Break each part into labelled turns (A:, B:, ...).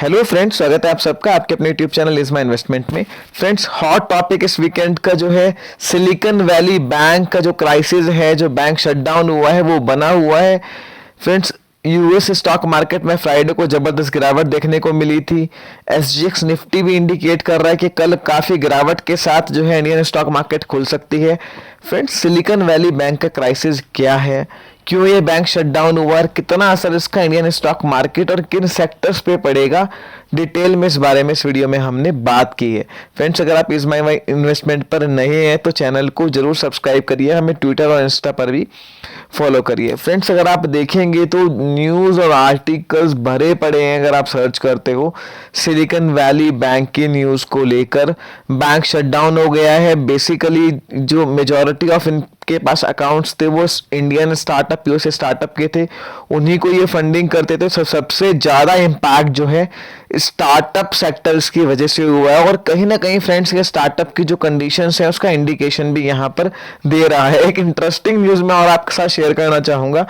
A: Hello friends, स्वागत है आप सबका आपके अपने YouTube channel is my investment में। फ्रेंड्स, हॉट टॉपिक इस वीकेंड का जो है सिलिकॉन वैली बैंक का जो क्राइसिस है, जो बैंक शटडाउन हुआ है वो बना हुआ है। फ्रेंड्स, यूएस स्टॉक मार्केट में फ्राइडे को जबरदस्त गिरावट देखने को मिली थी। एसजीएक्स निफ्टी भी इंडिकेट कर रहा है कि कल काफी गिरावट के साथ जो है इंडियन स्टॉक मार्केट खुल सकती है। फ्रेंड्स, सिलिकॉन वैली बैंक का क्राइसिस क्या है, क्यों ये बैंक शटडाउन हुआ और कितना असर इसका इंडियन स्टॉक मार्केट और किन सेक्टर्स पे पड़ेगा, डिटेल में इस बारे में इस वीडियो में हमने बात की है। फ्रेंड्स, अगर आप इज माई इन्वेस्टमेंट पर नए हैं तो चैनल को जरूर सब्सक्राइब करिए, हमें ट्विटर और इंस्टा पर भी फॉलो करिए। फ्रेंड्स, अगर आप देखेंगे तो न्यूज़ और आर्टिकल्स भरे पड़े हैं। अगर आप सर्च करते हो सिलिकॉन वैली बैंक की न्यूज़ को लेकर, बैंक शटडाउन हो गया है। बेसिकली जो मेजॉरिटी ऑफ इनके पास अकाउंट्स थे वो इंडियन स्टार्टअप, यूएस स्टार्टअप के थे, उन्हीं को ये फंडिंग करते थे। सबसे ज़्यादा इम्पैक्ट जो है स्टार्टअप सेक्टर्स की वजह से हुआ है। और कहीं ना कहीं फ्रेंड्स, ये स्टार्टअप की जो कंडीशंस है उसका इंडिकेशन भी यहाँ पर दे रहा है। एक इंटरेस्टिंग न्यूज़ मैं और आपके साथ शेयर करना चाहूँगा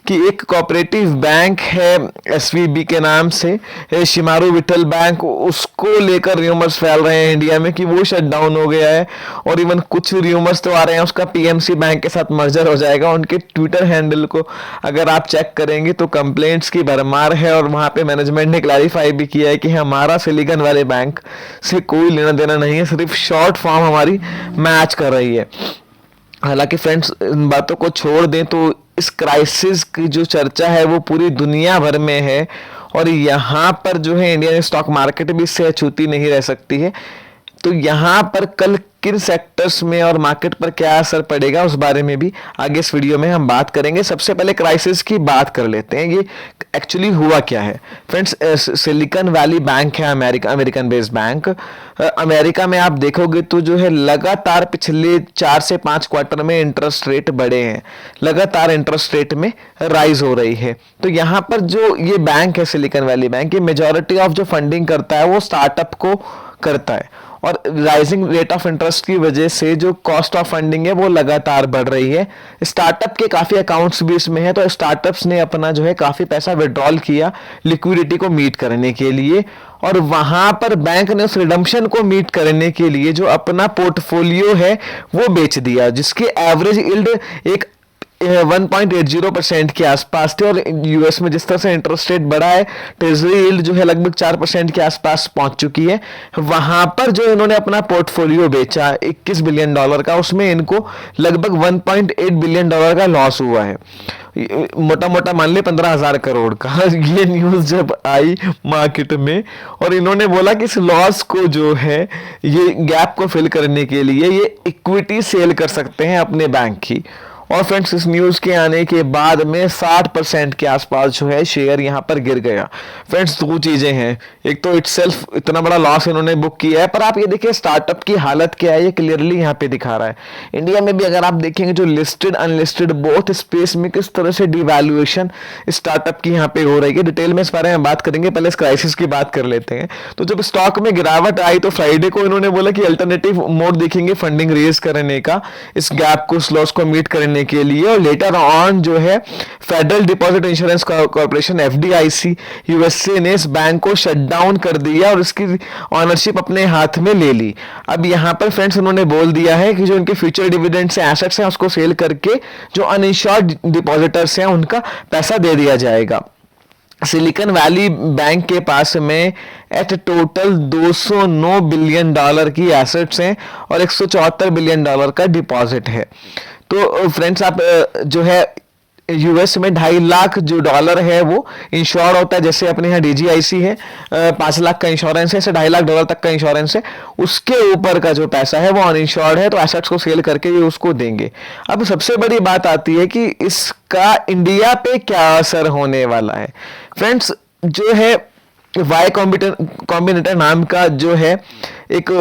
A: कि एक कोऑपरेटिव बैंक है एसवीबी के नाम से, शिमारू विठल बैंक, उसको लेकर र्यूमर्स फैल रहे हैं इंडिया में कि वो शट डाउन हो गया है। और इवन कुछ र्यूमर्स तो आ रहे हैं उसका पीएमसी बैंक के साथ मर्जर हो जाएगा। उनके ट्विटर हैंडल को अगर आप चेक करेंगे तो कंप्लेंट्स की भरमार है और वहां पे मैनेजमेंट ने क्लैरिफाई भी किया है कि हमारा सिलिकॉन वाले बैंक से कोई लेना देना नहीं है, सिर्फ शॉर्ट फॉर्म हमारी मैच कर रही है। हालांकि फ्रेंड्स, इन बातों को छोड़ दें तो इस क्राइसिस की जो चर्चा है वो पूरी दुनिया भर में है और यहाँ पर जो है इंडियन स्टॉक मार्केट भी इससे अछूती नहीं रह सकती है। तो यहाँ पर कल किन सेक्टर्स में और मार्केट पर क्या असर पड़ेगा उस बारे में भी आगे इस वीडियो में हम बात करेंगे। सबसे पहले क्राइसिस की बात कर लेते हैं, ये एक्चुअली हुआ क्या है। फ्रेंड्स, सिलिकॉन वैली बैंक है अमेरिकन बेस्ड बैंक। अमेरिका में आप देखोगे तो जो है लगातार पिछले 4 से 5 क्वार्टर में इंटरेस्ट रेट बढ़े हैं, लगातार इंटरेस्ट रेट में राइज हो रही है। तो यहाँ पर जो ये बैंक है सिलिकॉन वैली बैंक, ये मेजॉरिटी ऑफ जो फंडिंग करता है वो स्टार्टअप को करता है और राइजिंग रेट ऑफ इंटरेस्ट की वजह से जो कॉस्ट ऑफ फंडिंग है वो लगातार बढ़ रही है। स्टार्टअप के काफी अकाउंट्स भी इसमें हैं, तो स्टार्टअप्स ने अपना जो है काफी पैसा विड्रॉल किया लिक्विडिटी को मीट करने के लिए और वहां पर बैंक ने उस रिडम्पशन को मीट करने के लिए जो अपना पोर्टफोलियो है वो बेच दिया, जिसकी एवरेज यील्ड एक 1.80% के आसपास थे। और यूएस में जिस तरह से इंटरेस्ट रेट बढ़ा है, ट्रेजरी यील्ड जो है लगभग 4% के आसपास पहुंच चुकी है। वहां पर जो इन्होंने अपना पोर्टफोलियो बेचा $21 बिलियन का, उसमें इनको लगभग $1.8 बिलियन का लॉस हुआ है। मोटा मोटा मान ले 15,000 करोड़ का। ये न्यूज जब आई मार्केट में और इन्होंने बोला कि इस लॉस को जो है ये गैप को फिल करने के लिए ये इक्विटी सेल कर सकते हैं अपने बैंक की। और फ्रेंड्स, इस न्यूज़ के आने के बाद में 60% के आसपास जो है शेयर यहाँ पर गिर गया। फ्रेंड्स, दो चीज़ें हैं, एक तो इटसेल्फ इतना बड़ा लॉस इन्होंने बुक किया है, पर आप ये देखिए स्टार्टअप की हालत क्या है, ये क्लियरली यहाँ पे दिखा रहा है। इंडिया में भी अगर आप देखेंगे जो लिस्टेड अनलिस्टेड बोथ स्पेस में किस तरह से डिवैल्यूएशन स्टार्टअप की यहाँ पे हो रही है। डिटेल में इस बारे में बात करेंगे, पहले इस क्राइसिस की बात कर लेते हैं। तो जब स्टॉक में गिरावट आई तो फ्राइडे को इन्होंने बोला कि अल्टरनेटिव मोड देखेंगे फंडिंग रेज करने का, इस गैप को, इस लॉस को मीट करने के लिए। और लेटर ऑन जो है federal deposit insurance corporation FDIC USA ने इस बैंक को शट डाउन कर दिया और इसकी ऑनरशिप अपने हाथ में ले ली। अब यहां पर फ्रेंड्स उन्होंने बोल दिया है कि जो इनके फ्यूचर डिविडेंड से एसेट्स हैं उसको सेल करके जो अनइंश्योर्ड डिपॉजिटर्स हैं उनका पैसा दे दिया जाएगा। सिलिकॉन वैली बैंक के पास में एट टोटल $209 बिलियन की एसेट्स हैं और $174 बिलियन का डिपॉजिट है। तो फ्रेंड्स, आप जो है यूएस में 2.5 लाख जो डॉलर है वो इंश्योर होता है, जैसे अपने यहाँ डीजीआईसी है 5 लाख का इंश्योरेंस है, ऐसे $2.5 लाख तक का इंश्योरेंस है। उसके ऊपर का जो पैसा है वो अनइंश्योर्ड है, तो एसेट्स को सेल करके ये उसको देंगे। अब सबसे बड़ी बात आती है कि इसका इंडिया पे क्या असर होने वाला है। फ्रेंड्स, जो है वाई कॉम्बिनेटर नाम का जो है एक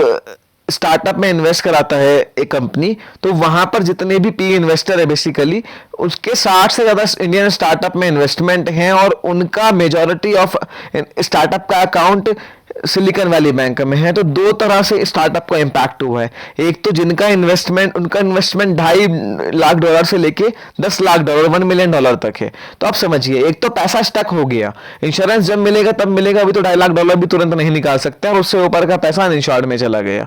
A: स्टार्टअप में इन्वेस्ट कराता है एक कंपनी, तो वहां पर जितने भी पी इन्वेस्टर है बेसिकली उसके 60 से ज्यादा इंडियन स्टार्टअप में इन्वेस्टमेंट हैं और उनका मेजॉरिटी ऑफ स्टार्टअप का अकाउंट सिलिकॉन वैली बैंक में है। तो दो तरह से स्टार्टअप को इम्पैक्ट हुआ है। एक तो जिनका इन्वेस्टमेंट, उनका इन्वेस्टमेंट $2.5 लाख से लेके $10 लाख, $1 मिलियन तक है। तो आप समझिए, एक तो पैसा स्टक हो गया, इंश्योरेंस जब मिलेगा तब मिलेगा, अभी तो $2.5 लाख भी तुरंत नहीं निकाल सकते, और उससे ऊपर का पैसा अनइंश्योर्ड में चला गया।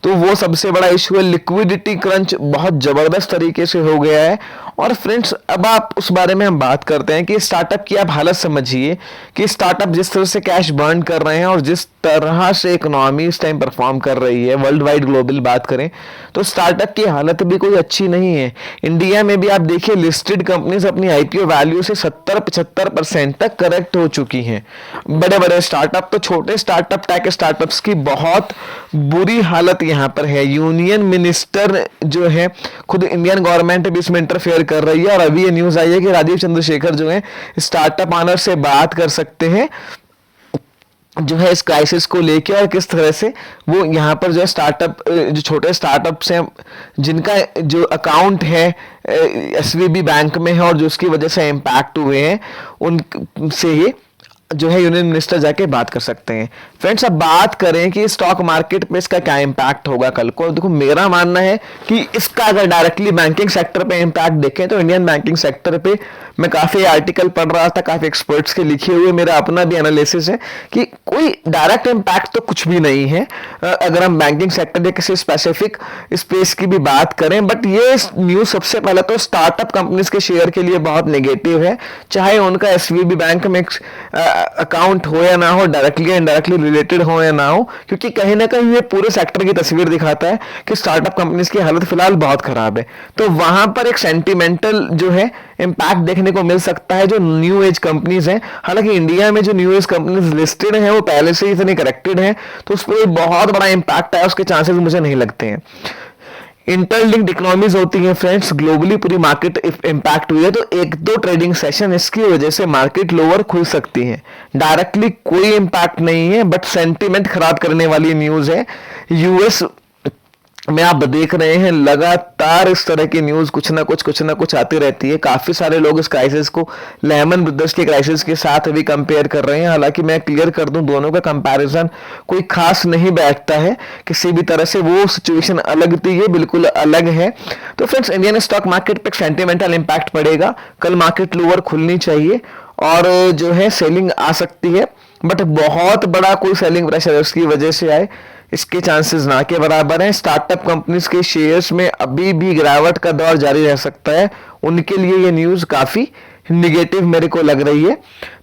A: तो वो सबसे बड़ा इशू है। लिक्विडिटी क्रंच बहुत जबरदस्त तरीके से हो गया है। और फ्रेंड्स, अब आप उस बारे में हम बात करते हैं कि स्टार्टअप की आप हालत समझिए कि स्टार्टअप जिस तरह से कैश बर्न कर रहे हैं और जिस तरह से इकोनॉमी इस टाइम परफॉर्म कर रही है, वर्ल्ड वाइड ग्लोबल बात करें तो स्टार्टअप की हालत भी कोई अच्छी नहीं है। इंडिया में भी आप देखिए, लिस्टेड कंपनीज अपनी आईपीओ वैल्यू से 70-75% तक करेक्ट हो चुकी हैं। बड़े बड़े स्टार्टअप तो छोटे स्टार्टअप, टेक स्टार्टअप्स की बहुत बुरी हालत यहाँ पर है। यूनियन मिनिस्टर जो है, खुद इंडियन गवर्नमेंट भी इसमें इंटरफेयर कर रही है। और अभी ये न्यूज आई है कि राजीव चंद्रशेखर जो है स्टार्टअप ऑनर से बात कर सकते हैं जो है इस क्राइसिस को लेके, और किस तरह से वो यहाँ पर जो है स्टार्टअप, जो छोटे स्टार्टअप्स हैं जिनका जो अकाउंट है एसवीबी बैंक में है और जो उसकी वजह से इम्पैक्ट हुए हैं, उनसे ये जो है यूनियन मिनिस्टर जाके बात कर सकते हैं। फ्रेंड्स, अब बात करें कि स्टॉक मार्केट पे इसका क्या इम्पैक्ट होगा कल को। देखो, मेरा मानना है कि इसका अगर डायरेक्टली बैंकिंग सेक्टर पे इम्पैक्ट देखें तो इंडियन बैंकिंग सेक्टर पे मैं काफी आर्टिकल पढ़ रहा था, काफी एक्सपर्ट्स के लिखे हुए, मेरा अपना भी एनालिसिस है कि कोई डायरेक्ट इम्पैक्ट तो कुछ भी नहीं है अगर हम बैंकिंग सेक्टर या किसी स्पेसिफिक स्पेस की भी बात करें। बट ये न्यूज सबसे पहले तो स्टार्टअप कंपनीज के शेयर के लिए बहुत नेगेटिव है, चाहे उनका एसवीबी बैंक में अकाउंट हो या ना हो, डायरेक्टली इनडायरेक्टली रिलेटेड हो या ना हो, क्योंकि कहीं ना कहीं ये पूरे सेक्टर की तस्वीर दिखाता है कि स्टार्टअप कंपनीज की हालत फिलहाल बहुत खराब है। तो वहां पर एक सेंटिमेंटल जो है इंपैक्ट देखने को मिल सकता है जो न्यू एज कंपनीज हैं। हालांकि इंडिया में जो न्यू एज कंपनीज लिस्टेड हैं वो पहले से ही इतनी करेक्टेड हैं, तो उस पर बहुत बड़ा इंपैक्ट है, उसके चांसेस मुझे नहीं लगते हैं। इंटरलिंक्ड इकोनॉमीज होती हैं फ्रेंड्स, ग्लोबली पूरी मार्केट इम्पैक्ट हुई है, तो एक दो ट्रेडिंग सेशन इसकी वजह से मार्केट लोअर खुल सकती है। डायरेक्टली कोई इम्पैक्ट नहीं है, बट सेंटीमेंट खराब करने वाली न्यूज है। यूएस में आप देख रहे हैं लगातार इस तरह की न्यूज कुछ ना कुछ आती रहती है। काफी सारे लोग इस क्राइसिस को लेमन ब्रदर्स के क्राइसिस के साथ भी कंपेयर कर रहे हैं। हालांकि मैं क्लियर कर दूं, दोनों का कंपैरिजन कोई खास नहीं बैठता है किसी भी तरह से, वो सिचुएशन अलग थी, ये बिल्कुल अलग है। तो फ्रेंड्स, इंडियन स्टॉक मार्केट पे सेंटिमेंटल इंपैक्ट पड़ेगा, कल मार्केट लोअर खुलनी चाहिए और जो है सेलिंग आ सकती है, बट बहुत बड़ा कोई सेलिंग प्रेशर उसकी वजह से आए इसके चांसेस ना के बराबर हैं। स्टार्टअप कंपनीज के शेयर्स में अभी भी गिरावट का दौर जारी रह सकता है, उनके लिए ये न्यूज काफी निगेटिव मेरे को लग रही है।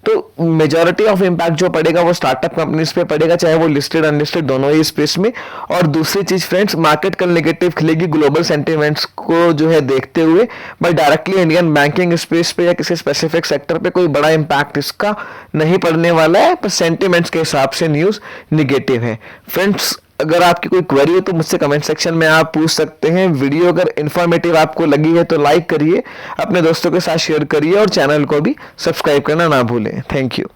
A: तो मेजॉरिटी ऑफ इंपैक्ट जो पड़ेगा वो स्टार्टअप कंपनीज पे पड़ेगा, चाहे वो लिस्टेड अनलिस्टेड दोनों ही स्पेस में। और दूसरी चीज फ्रेंड्स, मार्केट कल नेगेटिव खिलेगी ग्लोबल सेंटिमेंट्स को जो है देखते हुए, but directly Indian banking space पे या किसी स्पेसिफिक सेक्टर पे कोई बड़ा इंपैक्ट इसका नहीं पड़ने वाला है, पर सेंटिमेंट्स के हिसाब से न्यूज निगेटिव है। फ्रेंड्स, अगर आपकी कोई क्वेरी हो तो मुझसे कमेंट सेक्शन में आप पूछ सकते हैं। वीडियो अगर इन्फॉर्मेटिव आपको लगी है तो लाइक करिए, अपने दोस्तों के साथ शेयर करिए और चैनल को भी सब्सक्राइब करना ना भूलें। Thank you.